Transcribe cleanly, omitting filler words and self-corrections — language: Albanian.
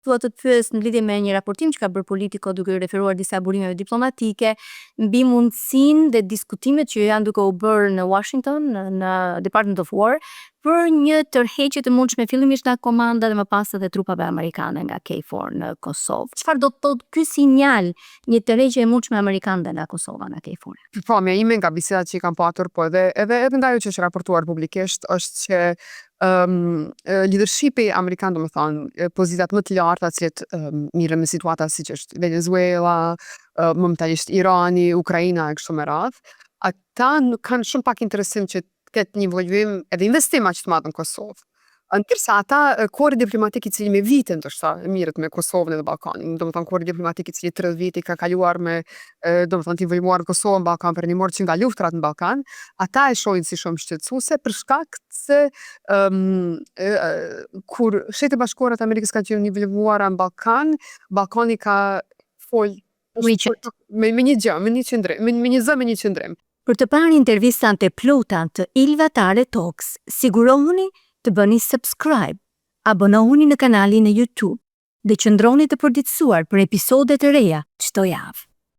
Thua të pyes në lidhje me një raportim që ka bërë Politico duke referuar disa burimeve diplomatike mbi mundësinë dhe diskutimet që janë duke u bërë në Washington, në Department of War, për një tërheqje të mundshme fillimisht nga komanda dhe më pas edhe trupave amerikane nga KFOR në Kosovë. Çfarë do të thotë ky sinjal, një tërheqje e mundshme amerikane nga Kosova nga KFOR? Përpamja ime nga bisedat që i kam patur, po edhe nga ajo që është raportuar publikisht, është që leadershipi amerikan, do më thonë, pozitat më të larta që mirën me situata si që është Venezuela, momentalisht Irani, Ukraina e kështu me radhë, ata nuk kanë shumë pak interesim që këtë një vëllëvim edhe investim aq të madh në Kosovë. Ndërsa ata kori diplomatik i cili me vite ndoshta mirët me Kosovën dhe Ballkanin, do më thonë kori diplomatik i cili 30 vite ka kaluar me do më thonë t'involvuar Kosovën në Ballkan për një morë që nga luftrat në Ballkan, ata e shohin si shumë shqetësuese për shkak se kur Shtetet e Bashkuara të Amerikës kanë qenë involvuara në Ballkan, Ballkani ka fol me një gjë, me një qëndrim, me një zë, me një qëndrim. Për të parë intervistat e plota të Ilva Tare Talks, sigurohuni të bëni subscribe, abonohuni në kanalin e YouTube dhe qëndroni të përditësuar për episodet e reja çdo javë.